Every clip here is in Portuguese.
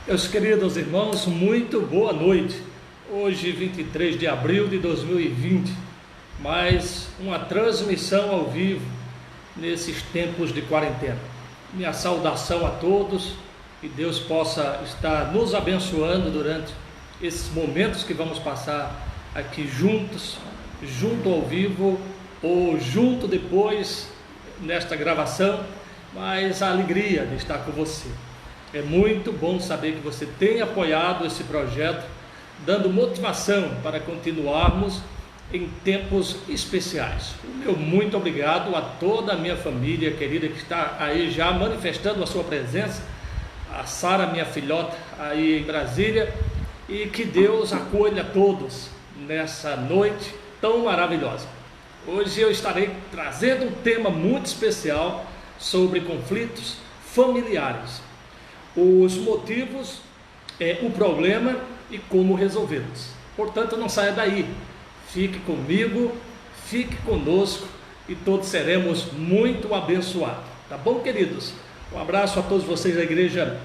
Meus queridos irmãos, muito boa noite. Hoje, 23 de abril de 2020, mais uma transmissão ao vivo nesses tempos de quarentena. Minha saudação a todos, que Deus possa estar nos abençoando durante esses momentos que vamos passar aqui juntos, junto ao vivo ou junto depois nesta gravação, mas a alegria de estar com você. É muito bom saber que você tem apoiado esse projeto, dando motivação para continuarmos em tempos especiais. O meu muito obrigado a toda a minha família querida que está aí já manifestando a sua presença, a Sara, minha filhota, aí em Brasília, e que Deus acolha todos nessa noite tão maravilhosa. Hoje eu estarei trazendo um tema muito especial sobre conflitos familiares. Os motivos, o problema e como resolvê-los. Portanto, não saia daí, fique comigo, fique conosco e todos seremos muito abençoados, tá bom, queridos? Um abraço a todos vocês da Igreja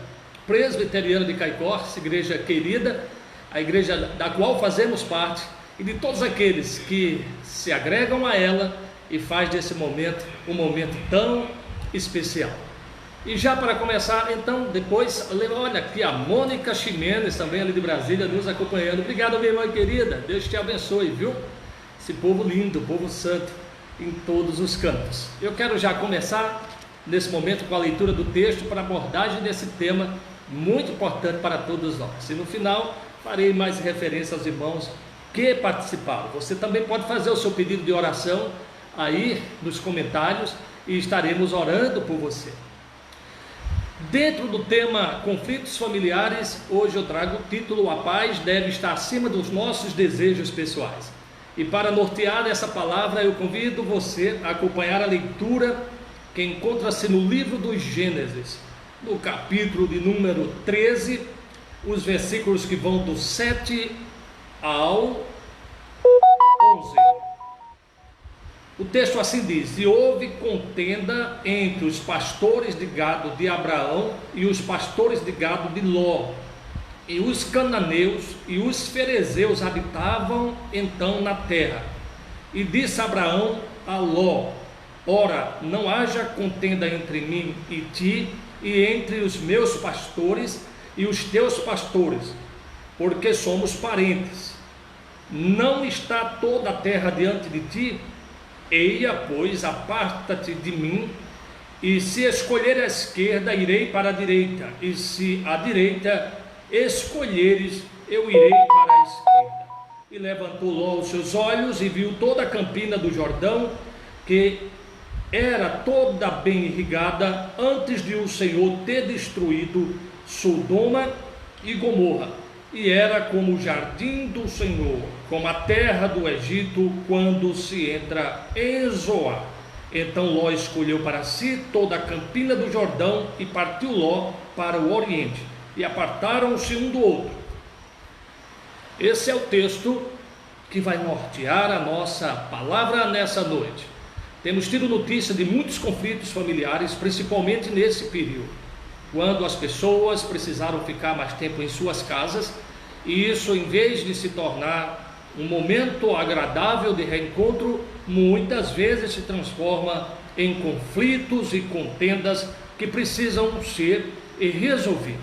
Presbiteriana de Caicó, essa igreja querida, a igreja da qual fazemos parte, e de todos aqueles que se agregam a ela e faz desse momento um momento tão especial. E já para começar, então, depois, olha aqui a Mônica Ximenes, também ali de Brasília, nos acompanhando. Obrigado, minha irmã querida, Deus te abençoe, viu? Esse povo lindo, povo santo, em todos os cantos. Eu quero já começar, nesse momento, com a leitura do texto, para a abordagem desse tema, muito importante para todos nós. E no final, farei mais referência aos irmãos que participaram. Você também pode fazer o seu pedido de oração aí nos comentários e estaremos orando por você. Dentro do tema conflitos familiares, hoje eu trago o título: A paz deve estar acima dos nossos desejos pessoais. E para nortear essa palavra, eu convido você a acompanhar a leitura que encontra-se no livro dos Gênesis, no capítulo de número 13, os versículos que vão do 7 ao 11. O texto assim diz: E houve contenda entre os pastores de gado de Abraão e os pastores de gado de Ló, e os cananeus e os ferezeus habitavam então na terra. E disse Abraão a Ló: Ora, não haja contenda entre mim e ti, e entre os meus pastores e os teus pastores, porque somos parentes. Não está toda a terra diante de ti? Eia, pois, aparta-te de mim, e se escolher a esquerda, irei para a direita, e se a direita escolheres, eu irei para a esquerda. E levantou Ló os seus olhos e viu toda a campina do Jordão, que era toda bem irrigada, antes de o Senhor ter destruído Sodoma e Gomorra, e era como o jardim do Senhor, como a terra do Egito, quando se entra em Zoar. Então Ló escolheu para si toda a campina do Jordão, e partiu Ló para o oriente, e apartaram-se um do outro. Esse é o texto que vai nortear a nossa palavra nessa noite. Temos tido notícia de muitos conflitos familiares, principalmente nesse período, quando as pessoas precisaram ficar mais tempo em suas casas, e isso, em vez de se tornar um momento agradável de reencontro, muitas vezes se transforma em conflitos e contendas que precisam ser resolvidos.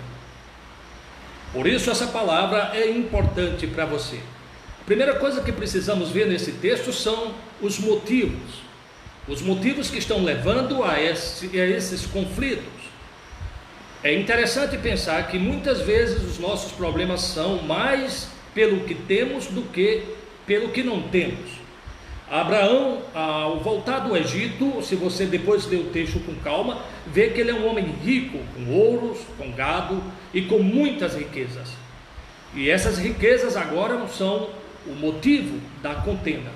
Por isso essa palavra é importante para você. A primeira coisa que precisamos ver nesse texto são os motivos que estão levando a esses conflitos. É interessante pensar que muitas vezes os nossos problemas são mais pelo que temos do que pelo que não temos. Abraão, ao voltar do Egito, se você depois ler o texto com calma, vê que ele é um homem rico, com ouros, com gado e com muitas riquezas. E essas riquezas agora não são o motivo da contenda.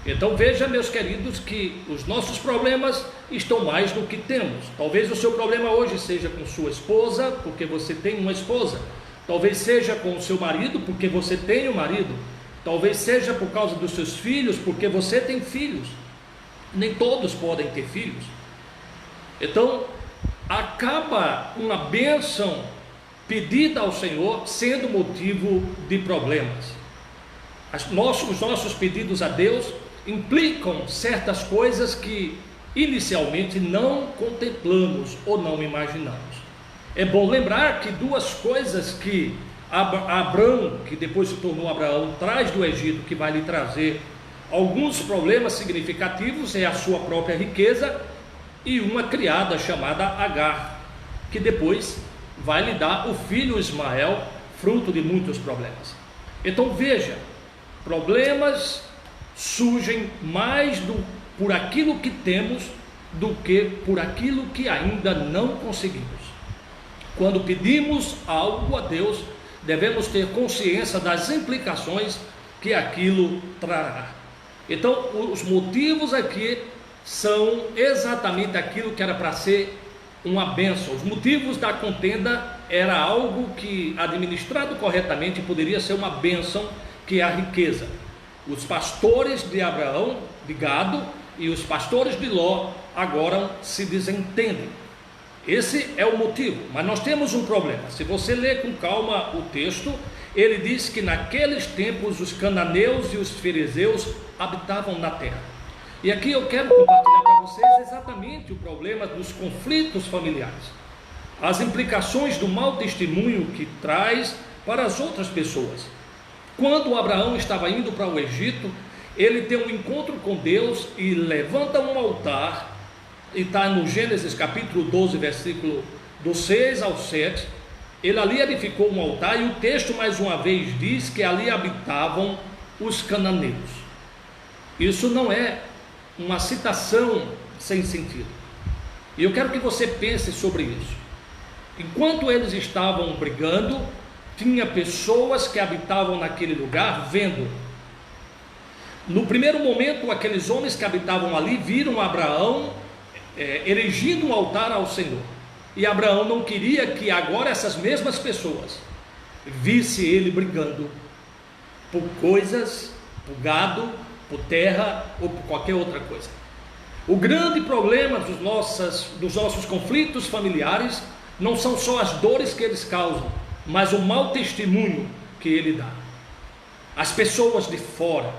Então veja, meus queridos, que os nossos problemas estão mais no que temos. Talvez o seu problema hoje seja com sua esposa, porque você tem uma esposa. Talvez seja com o seu marido, porque você tem um marido. Talvez seja por causa dos seus filhos, porque você tem filhos. Nem todos podem ter filhos. Então, acaba uma bênção pedida ao Senhor sendo motivo de problemas. Os nossos pedidos a Deus implicam certas coisas que inicialmente não contemplamos ou não imaginamos. É bom lembrar que duas coisas que Abrão, que depois se tornou Abraão, traz do Egito, que vai lhe trazer alguns problemas significativos, é a sua própria riqueza e uma criada chamada Agar, que depois vai lhe dar o filho Ismael, fruto de muitos problemas. Então veja, problemas surgem mais por aquilo que temos do que por aquilo que ainda não conseguimos. Quando pedimos algo a Deus, devemos ter consciência das implicações que aquilo trará. Então, os motivos aqui são exatamente aquilo que era para ser uma bênção. Os motivos da contenda era algo que, administrado corretamente, poderia ser uma bênção, que é a riqueza. Os pastores de Abraão, de gado, e os pastores de Ló agora se desentendem. Esse é o motivo, mas nós temos um problema. Se você ler com calma o texto, ele diz que naqueles tempos os cananeus e os ferezeus habitavam na terra. E aqui eu quero compartilhar para vocês exatamente o problema dos conflitos familiares, as implicações do mau testemunho que traz para as outras pessoas. Quando Abraão estava indo para o Egito, ele tem um encontro com Deus e levanta um altar, e está no Gênesis capítulo 12, versículo do 6 ao 7, ele ali edificou um altar, e o texto mais uma vez diz que ali habitavam os cananeus. Isso não é uma citação sem sentido, e eu quero que você pense sobre isso. Enquanto eles estavam brigando, tinha pessoas que habitavam naquele lugar vendo. No primeiro momento, aqueles homens que habitavam ali viram Abraão erigindo um altar ao Senhor, e Abraão não queria que agora essas mesmas pessoas visse ele brigando por coisas, por gado, por terra ou por qualquer outra coisa. O grande problema dos nossos conflitos familiares não são só as dores que eles causam, mas o mau testemunho que ele dá. As pessoas de fora,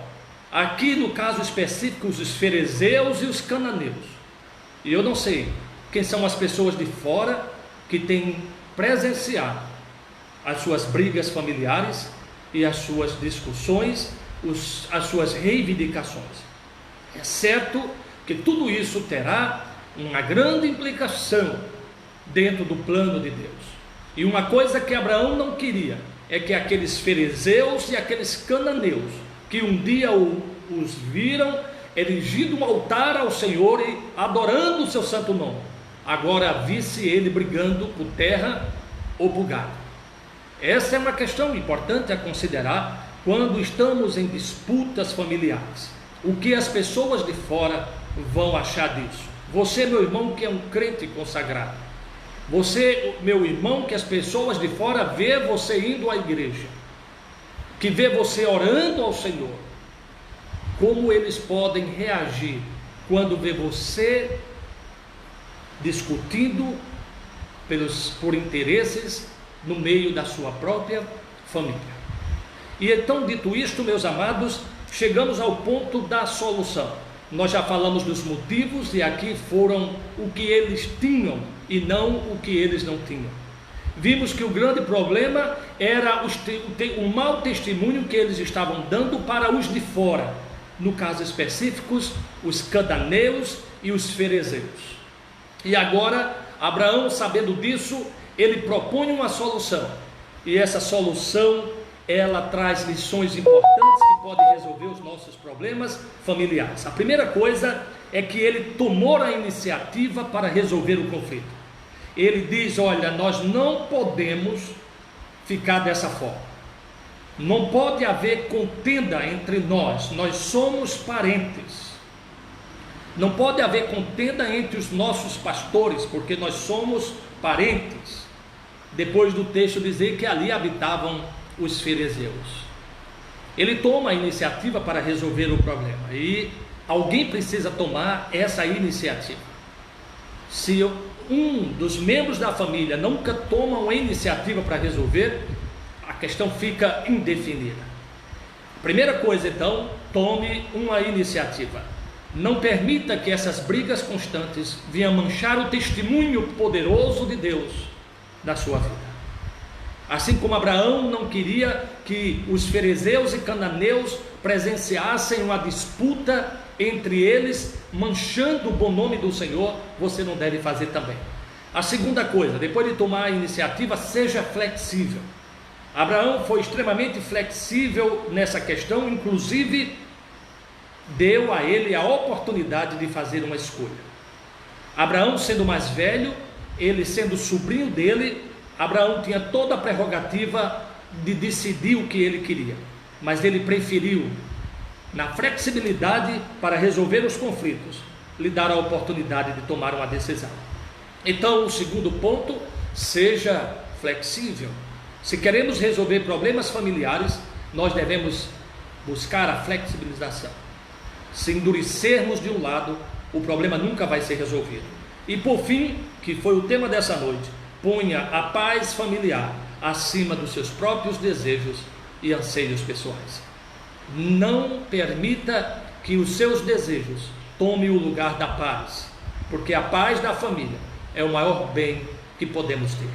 aqui no caso específico os ferezeus e os cananeus, e eu não sei quem são as pessoas de fora que têm presenciado as suas brigas familiares e as suas discussões, as suas reivindicações. É certo que tudo isso terá uma grande implicação dentro do plano de Deus. E uma coisa que Abraão não queria é que aqueles ferezeus e aqueles cananeus, que um dia os viram erigindo um altar ao Senhor e adorando o seu santo nome, agora visse ele brigando por terra ou por gado. Essa é uma questão importante a considerar quando estamos em disputas familiares. O que as pessoas de fora vão achar disso? Você, meu irmão, que é um crente consagrado, você, meu irmão, que as pessoas de fora vê você indo à igreja, que vê você orando ao Senhor, como eles podem reagir quando vê você discutindo por interesses no meio da sua própria família? E então, dito isto, meus amados, chegamos ao ponto da solução. Nós já falamos dos motivos, e aqui foram o que eles tinham e não o que eles não tinham. Vimos que o grande problema era o mau testemunho que eles estavam dando para os de fora, no caso específicos, os cananeus e os ferezeus. E agora, Abraão, sabendo disso, ele propõe uma solução, e essa solução, ela traz lições importantes que podem resolver os nossos problemas familiares. A primeira coisa é que ele tomou a iniciativa para resolver o conflito. Ele diz: olha, nós não podemos ficar dessa forma, não pode haver contenda entre nós somos parentes, não pode haver contenda entre os nossos pastores, porque nós somos parentes. Depois do texto dizer que ali habitavam os ferezeus, ele toma a iniciativa para resolver o problema, e alguém precisa tomar essa iniciativa. Se um dos membros da família nunca toma uma iniciativa para resolver, a questão fica indefinida. Primeira coisa, então, tome uma iniciativa. Não permita que essas brigas constantes venham manchar o testemunho poderoso de Deus na sua vida. Assim como Abraão não queria que os fariseus e cananeus presenciassem uma disputa entre eles, manchando o bom nome do Senhor, você não deve fazer também. A segunda coisa, depois de tomar a iniciativa, seja flexível. Abraão foi extremamente flexível nessa questão, inclusive deu a ele a oportunidade de fazer uma escolha. Abraão sendo mais velho, ele sendo sobrinho dele, Abraão tinha toda a prerrogativa de decidir o que ele queria, mas ele preferiu, na flexibilidade para resolver os conflitos, lhe dar a oportunidade de tomar uma decisão. Então, o segundo ponto, seja flexível. Se queremos resolver problemas familiares, nós devemos buscar a flexibilização. Se endurecermos de um lado, o problema nunca vai ser resolvido. E por fim, que foi o tema dessa noite, ponha a paz familiar acima dos seus próprios desejos e anseios pessoais. Não permita que os seus desejos tomem o lugar da paz, porque a paz da família é o maior bem que podemos ter.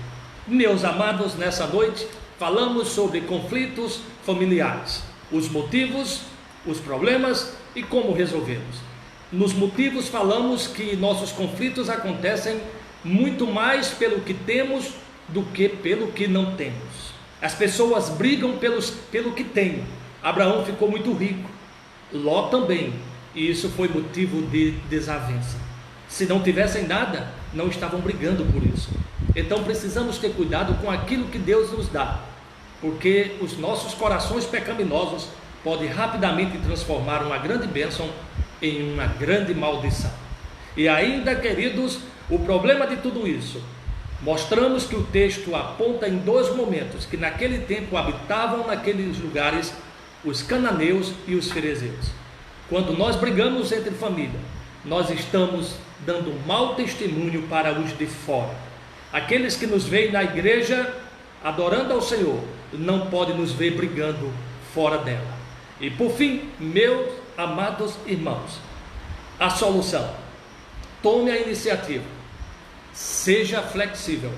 Meus amados, nessa noite falamos sobre conflitos familiares, os motivos, os problemas e como resolvê-los. Nos motivos falamos que nossos conflitos acontecem muito mais pelo que temos do que pelo que não temos. As pessoas brigam pelo que têm. Abraão ficou muito rico, Ló também, e isso foi motivo de desavença. Se não tivessem nada, não estavam brigando por isso. Então precisamos ter cuidado com aquilo que Deus nos dá, porque os nossos corações pecaminosos podem rapidamente transformar uma grande bênção em uma grande maldição. E ainda, queridos, o problema de tudo isso, mostramos que o texto aponta em dois momentos, que naquele tempo habitavam naqueles lugares os cananeus e os fariseus. Quando nós brigamos entre família, nós estamos dando um mau testemunho para os de fora. Aqueles que nos veem na igreja adorando ao Senhor, não podem nos ver brigando fora dela. E por fim, meus amados irmãos, a solução: tome a iniciativa, seja flexível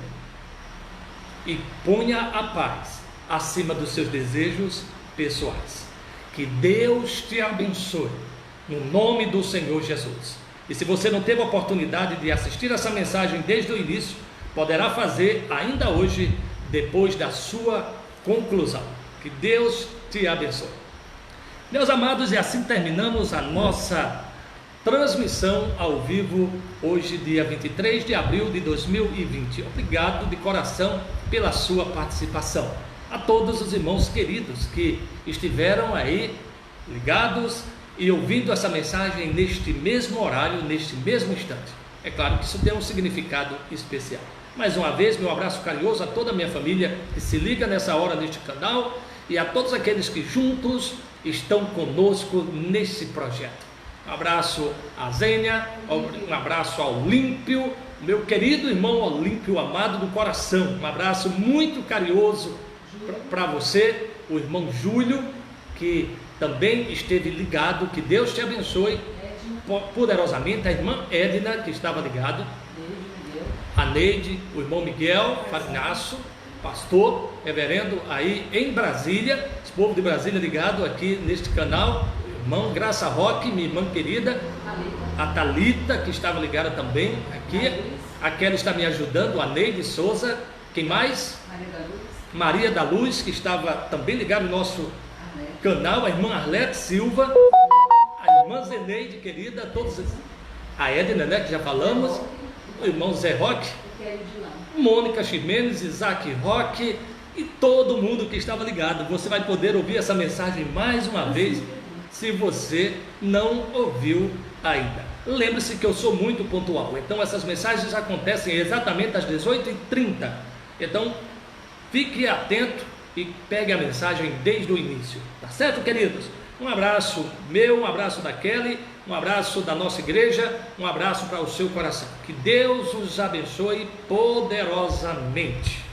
e ponha a paz acima dos seus desejos pessoais. Que Deus te abençoe no nome do Senhor Jesus. E se você não teve a oportunidade de assistir essa mensagem desde o início, poderá fazer ainda hoje, depois da sua conclusão. Que Deus te abençoe. Meus amados, e assim terminamos a nossa transmissão ao vivo, hoje dia 23 de abril de 2020. Obrigado de coração pela sua participação. A todos os irmãos queridos que estiveram aí ligados e ouvindo essa mensagem neste mesmo horário, neste mesmo instante. É claro que isso tem um significado especial. Mais uma vez, meu abraço carinhoso a toda a minha família que se liga nessa hora neste canal e a todos aqueles que juntos estão conosco nesse projeto. Um abraço a Zênia, um abraço ao Olímpio, meu querido irmão Olímpio amado do coração. Um abraço muito carinhoso para você, o irmão Júlio, que também esteve ligado. Que Deus te abençoe poderosamente. A irmã Edna, que estava ligado, a Neide, o irmão Miguel Farinaço, pastor, reverendo aí em Brasília, esse povo de Brasília ligado aqui neste canal, irmão Graça Roque, minha irmã querida, a Thalita, que estava ligada também aqui, aquela está me ajudando, a Neide Souza, quem mais? Maria da Luz, que estava também ligada no nosso canal, a irmã Arlete Silva, a irmã Zeneide, querida, todos, a Edna, né, que já falamos, o irmão Zé Roque, Mônica Ximenes, Isaac Roque e todo mundo que estava ligado. Você vai poder ouvir essa mensagem mais uma vez, se você não ouviu ainda. Lembre-se que eu sou muito pontual, então essas mensagens acontecem exatamente às 18h30. Então, fique atento e pegue a mensagem desde o início. Tá certo, queridos? Um abraço meu, um abraço da Kelly, um abraço da nossa igreja, um abraço para o seu coração. Que Deus os abençoe poderosamente.